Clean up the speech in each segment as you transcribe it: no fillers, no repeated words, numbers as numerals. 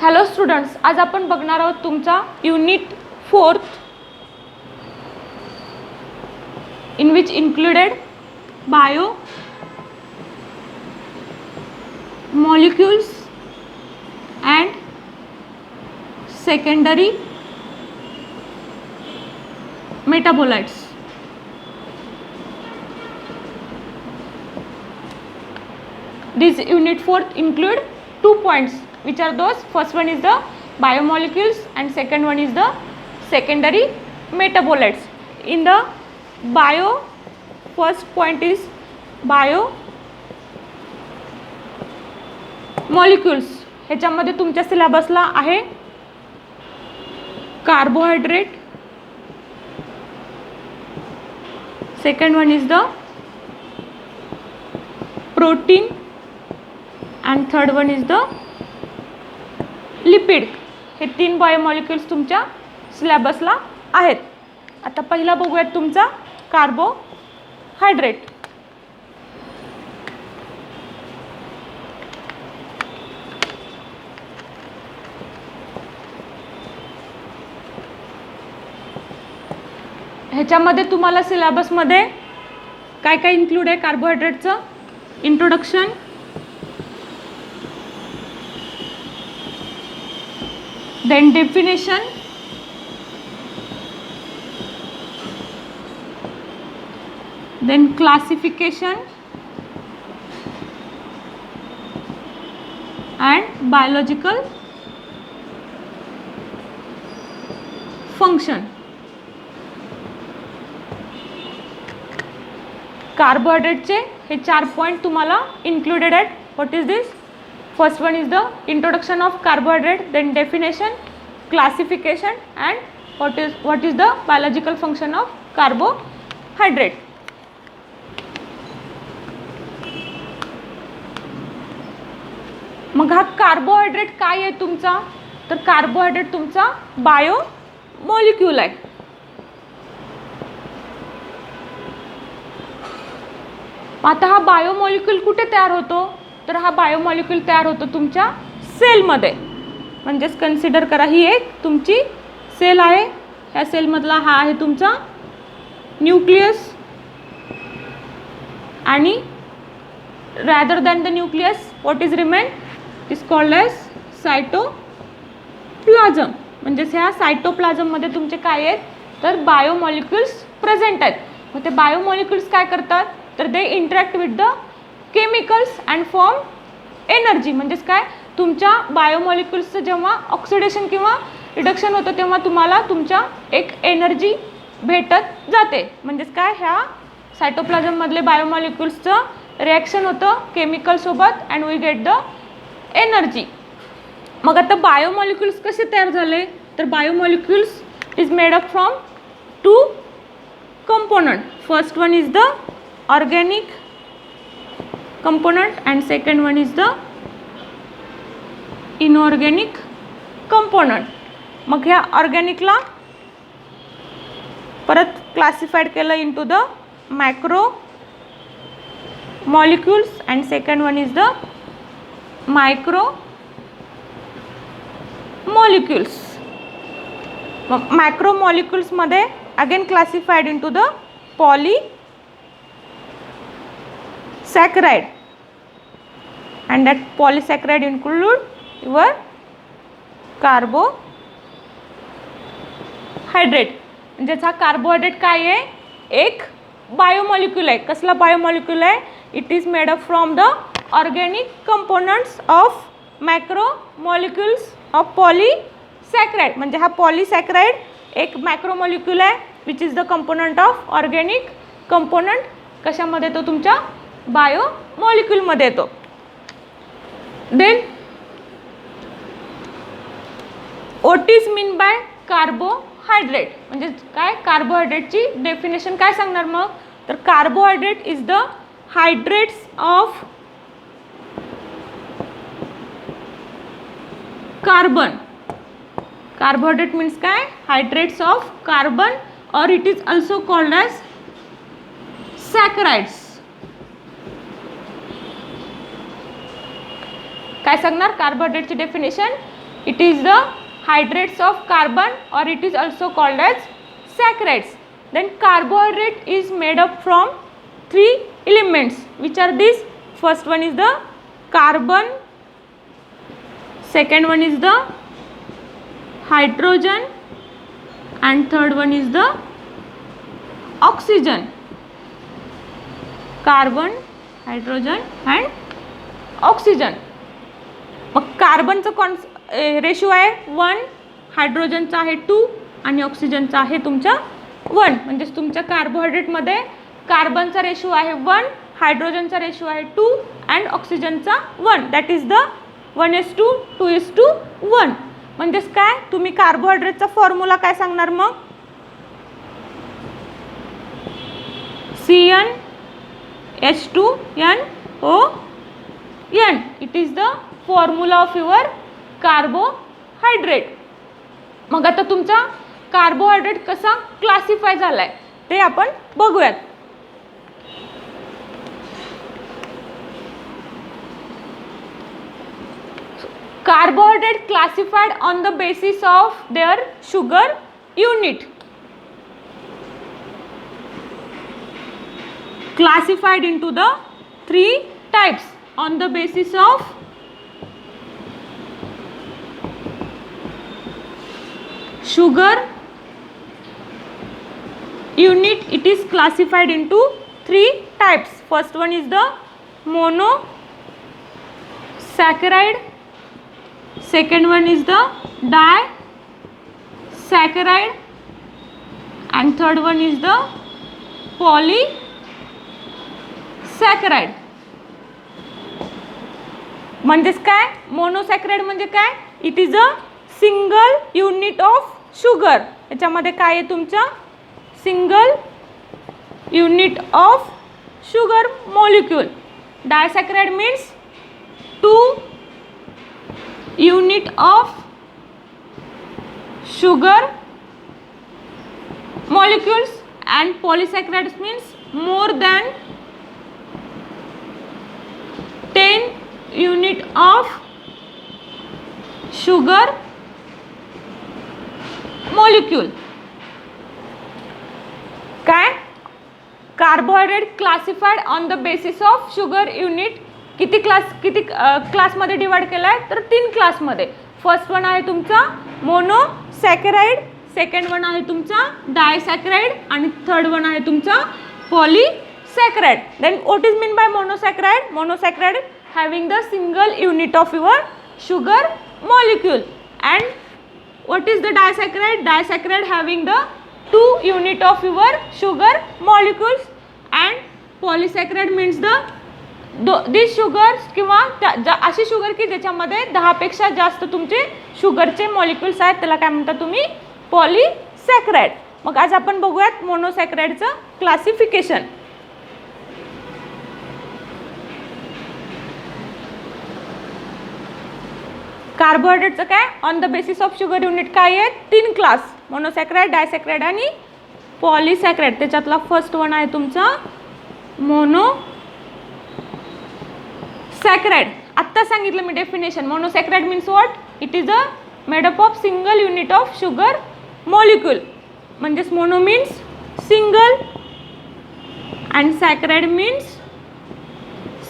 Hello students, आज आपण बघणार आहोत तुमचा unit 4th in which included bio molecules and secondary metabolites. This unit 4th include 2 points, which are those: first one is the biomolecules and second one is the secondary metabolites. In the bio, first point is biomolecules. ह्याच्यामध्ये तुमच्या सिलेबसला आहे carbohydrate, second one is the protein and third one is the lipid. हे 3 biomolecules तुमच्या सिलेबसला आहेत. आता पहिला बघूयात तुमचा कार्बोहायड्रेट. ह्याच्यामध्ये तुम्हाला सिलेबसमध्ये काय काय इन्क्लूड आहे कार्बोहायड्रेटचं: introduction, then definition, then classification and biological function. कार्बोहायड्रेटचे हे 4 पॉइंट तुम्हाला इन्क्लुडेड आहेत. What is this? First one is the introduction of carbohydrate, then definition, classification and what is the biological function of carbohydrate. मग हा carbohydrate काय आहे तुमचा? तर कार्बोहायड्रेट तुमचा बायोमॉलिक्यूल आहे. आता हा बायोमॉलिक्यूल कुठे तयार होतो? तर हा बायोमॉलिक्यूल तयार होतो तुमच्या सेलमध्ये. म्हणजेच कन्सिडर करा ही एक तुमची सेल आहे. ह्या सेलमधला हा आहे तुमचा न्यूक्लियस आणि rather than the nucleus what is remain? Is called as cytoplasm. म्हणजेच ह्या सायटोप्लाझममध्ये तुमचे काय आहेत? तर बायोमॉलिक्युल्स प्रेझेंट आहेत. मग ते बायोमॉलिक्युल्स काय करतात? तर they interact with the chemicals and form energy. म्हणजेच काय? तुमच्या बायोमॉलिक्युल्सचं जेव्हा ऑक्सिडेशन किंवा रिडक्शन होतं तेव्हा तुम्हाला तुमच्या एक एनर्जी भेटत जाते. म्हणजेच काय? ह्या सायटोप्लाझममधले बायोमॉलिक्युल्सचं रिॲक्शन होतं केमिकलसोबत and we get the energy. मग आता बायोमॉलिक्युल्स कसे तयार झाले? तर biomolecules is made up from 2 component. First one is the organic component and second one is the inorganic component. मग ह्या ऑर्गॅनिकला परत क्लासिफाईड केलं into the macro molecules and second one is the micro molecules. मग macro मॉलिक्युल्समध्ये again classified into the polysaccharide and that polysaccharide include your carbohydrate. म्हणजे हा carbohydrate काय आहे? एक बायोमॉलिक्यूल आहे. कसला बायोमॉलिक्यूल आहे? It is made up from the organic components of macro molecules of polysaccharide. म्हणजे हा पॉलीसॅकराइड एक मॅक्रोमॉलिक्यूल आहे which is the component of organic component. कशामध्ये येतो? तुमच्या बायोमॉलिक्यूलमध्ये येतो. Then what is mean by carbohydrate? म्हणजे काय? कार्बोहायड्रेटची डेफिनेशन काय सांगणार मग? तर carbohydrate is the hydrates of carbon. Carbohydrate means काय? Hydrates of carbon or it is also called as saccharides. काय सांगणार कार्बोहायड्रेटची definition? It is the hydrates of carbon, or it is also called as saccharides. Then carbohydrate is made up from 3 elements. Which are these? First one is the carbon, second one is the hydrogen, and third one is the oxygen. Carbon, hydrogen and oxygen. मग कार्बनचं ratio आहे 1, हायड्रोजनचा आहे 2 आणि ऑक्सिजनचा आहे तुमचा 1. म्हणजे तुमच्या कार्बोहायड्रेटमध्ये कार्बनचा ratio आहे 1, हायड्रोजनचा रेशो आहे 2 अँड ऑक्सिजनचा 1. That is the 1:2, 2:1. म्हणजेच काय, तुम्ही कार्बोहायड्रेटचा फॉर्म्युला काय सांगणार मग? CnH2nOn. It is the formula of your carbohydrate. मग आता तुमचा कार्बोहायड्रेट कसा क्लासिफाय झालाय ते आपण बघूयात. Carbohydrate classified on the basis of their sugar unit. Classified into the 3 types on the basis of sugar unit. It is classified into 3 types. First one is the monosaccharide, second one is the disaccharide, and third one is the polysaccharide. म्हणजेच काय, monosaccharide म्हणजे काय, it is a single unit of sugar. याच्यामध्ये काय आहे तुमचा single unit of sugar molecule. Disaccharide means 2 unit of sugar molecules, and polysaccharides means more than 10 unit of sugar molecule. काय, carbohydrate classified on the basis of sugar unit. किती क्लासमध्ये divide केला आहे, तर 3 क्लासमध्ये. फर्स्ट वन आहे तुमचा मोनोसॅकराइड, second one आहे तुमचा डायसॅकराइड आणि थर्ड वन आहे तुमचा polysaccharide. Then what is mean by monosaccharide? Monosaccharide having the single unit of your sugar molecule. And what is the disaccharide? Disaccharide having the 2 unit of your sugar molecules. And polysaccharide means the this sugars, किंवा अशी sugar की ज्याच्यामध्ये 10 पेक्षा जास्त तुमचे शुगरचे molecules आहेत, त्याला काय म्हणता तुम्ही? पॉलीसॅकराइड. मग आज आपण बघूयात मोनोसॅकराइडचं क्लासिफिकेशन. कार्बोहायड्रेटचं काय, on the basis of sugar unit काय आहेत? 3 क्लास, मोनोसॅकराइड, डायसॅकराइड आणि पॉलीसॅकराइड. त्याच्यातला फर्स्ट वन आहे तुमचा मोनोसॅकराइड. आत्ता सांगितलं मी definition. Monosaccharide means what? It is a made up of single unit of sugar molecule. म्हणजेच mono means single and saccharide means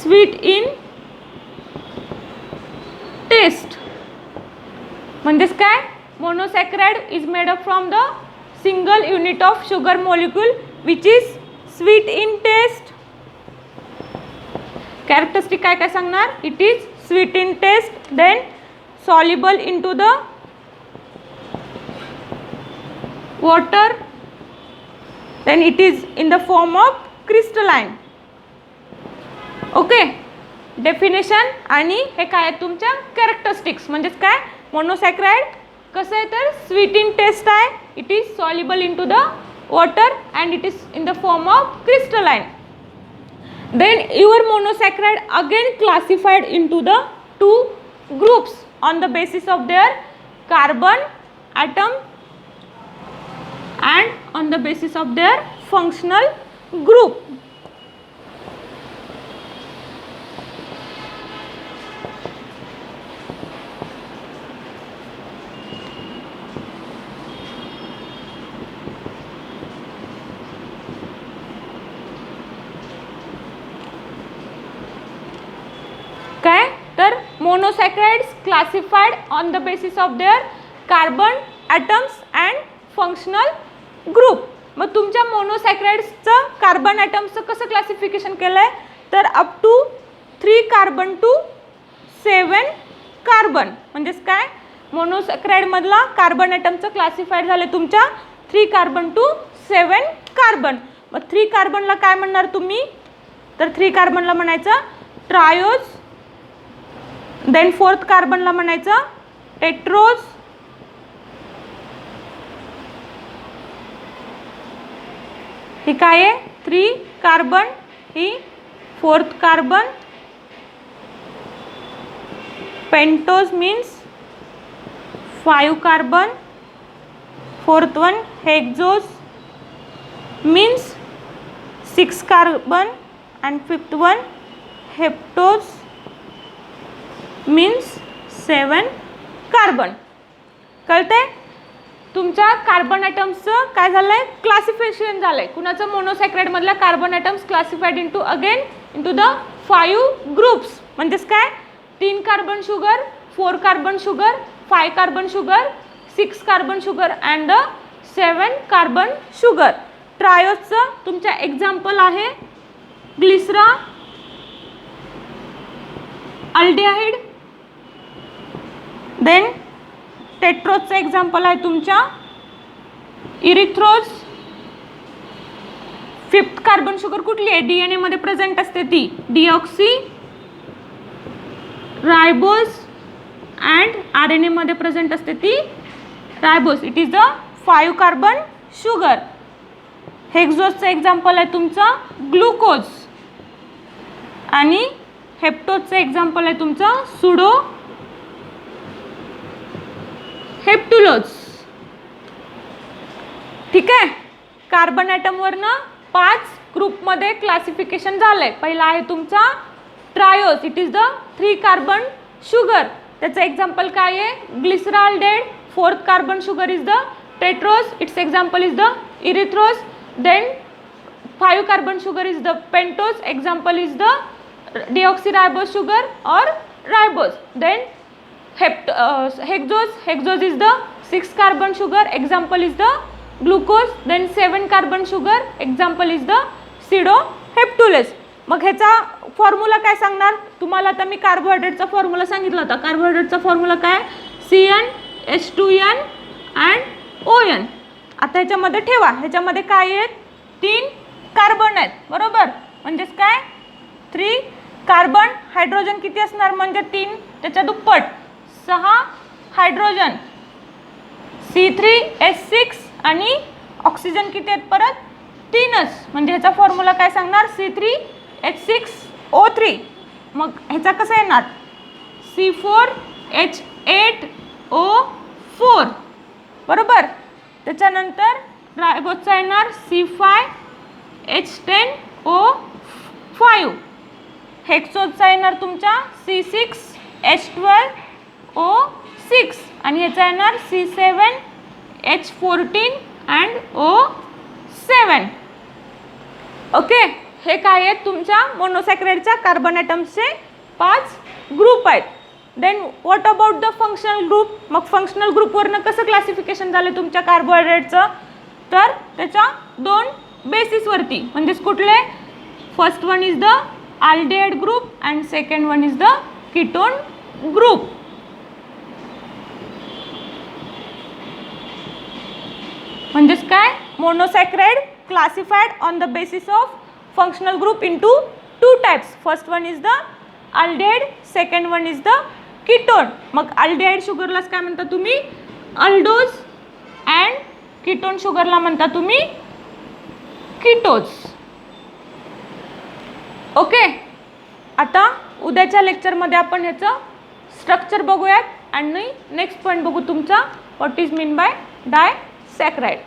sweet in taste. म्हणजेच काय, monosaccharide is made up from the single unit of sugar molecule which is sweet in taste. Characteristic काय काय सांगणार? It is sweet in taste, then soluble into the water, then it is in the form of crystalline. Okay, definition. आणि हे काय आहे तुमच्या characteristics. म्हणजेच काय, मोनोसॅकराइड कसं आहे तर स्वीट इन टेस्ट आहे, it is soluble into the water and it is in the form of crystalline. Then your monosaccharide again classified into the 2 groups on the basis of their carbon atom and on the basis of their functional group. monosaccharides classified on the basis of their carbon atoms and functional group. मग तुमच्या मोनोसॅक्रॅइड्सचं carbon ॲटम्सचं कसं classification केलं आहे, तर up to 3 carbon to 7 carbon. म्हणजेच काय, मोनोसॅक्रॅइडमधला carbon ॲटमचं classified झाले तुमच्या 3 कार्बन टू 7 कार्बन. मग 3 कार्बनला काय म्हणणार तुम्ही, तर 3 कार्बनला म्हणायचं ट्रायोज. देन 4th कार्बनला म्हणायचं टेट्रोज. ही काय आहे 3 कार्बन, ही 4th carbon. Pentose means 5 carbon. 4th one hexose means 6 carbon and 5th one heptose means 7 carbon. कळतंय, तुमच्या कार्बन ॲटम्सचं काय झालं आहे, क्लासिफिकेशन झालं आहे. कुणाचं, मोनोसॅक्रॅइडमधल्या carbon atoms classified into the 5 groups. म्हणजेच काय, 3 carbon sugar, 4 carbon sugar, 5 carbon sugar, 6 carbon sugar and 7 carbon sugar. ट्रायोजचं तुमच्या एक्झाम्पल आहे ग्लिसरा, अल्डिहाइड. देन टेट्रोजचं एक्झाम्पल आहे तुमच्या इरिथ्रोज. 5th कार्बन शुगर कुठली आहे, DNA मध्ये प्रेझेंट असते ती डिऑक्सी रायबोज अँड RNA मध्ये प्रेझेंट असते ती ribose. It is the 5 carbon sugar. हेक्झोजचं एक्झाम्पल आहे तुमचं ग्लुकोज आणि हेप्टोजचं एक्झाम्पल आहे तुमचं सुडो हेप्टुलोज. ठीक आहे, कार्बन ॲटमवरनं 5 ग्रुपमध्ये क्लासिफिकेशन झालंय. पहिला आहे तुमचा triose. It is the 3 carbon sugar. त्याचं एक्झाम्पल काय आहे, ग्लिसरॉल्डेड. 4th carbon sugar is the tetrose. It's example is the इरिथ्रोज. Then 5 carbon sugar is the pentose. Example is the deoxyribose sugar or ribose. Then hexose is the 6 carbon sugar. Example is the glucose. Then 7 carbon sugar. Example is the pseudoheptulose. मग ह्याचा formula काय सांगणार तुम्हाला, आता मी कार्बोहायड्रेटचा formula सांगितला होता. कार्बोहायड्रेटचा formula काय, CnH2n and ON. आता ह्याच्यामध्ये ठेवा, ह्याच्यामध्ये काय आहेत, 3 कार्बन आहेत बरोबर. म्हणजेच काय 3 कार्बन, हायड्रोजन किती असणार म्हणजे 3, त्याच्या दुप्पट 6 हायड्रोजन, C3H6 आणि ऑक्सिजन किती आहेत परत 3च. म्हणजे ह्याचा फॉर्म्युला काय सांगणार, C3H6O3. मग ह्याचा कसं येणार, C4H8O4 बरोबर. त्याच्यानंतर रायबोजचा येणार C5H10O5. हेक्सोजचा येणार तुमच्या C6H12O6 आणि ह्याचा येणार C7H14 and O7. ओके, हे काय आहेत तुमच्या मोनोसॅक्रॅइडच्या कार्बन ॲटम्सचे 5 ग्रुप आहेत. Then what about the functional group. मग फंक्शनल ग्रुपवरनं कसं क्लासिफिकेशन झालं तुमच्या कार्बोहायड्रेटचं, तर त्याच्या 2 बेसिसवरती. म्हणजेच कुठले, first one is the aldehyde group and second one is the ketone group. म्हणजेच काय, monosaccharide classified on the basis of functional group into 2 types. First one is the aldehyde, second one is the ketone. मग aldehyde शुगरलाच काय म्हणता तुम्ही, अल्डोज and ketone शुगरला म्हणता तुम्ही कीटोज. Okay, आता उद्याच्या लेक्चरमध्ये आपण ह्याचं स्ट्रक्चर बघूयात आणि नेक्स्ट पॉईंट बघू तुमचा व्हॉट इज मीन बाय डायसॅक्रॅइड.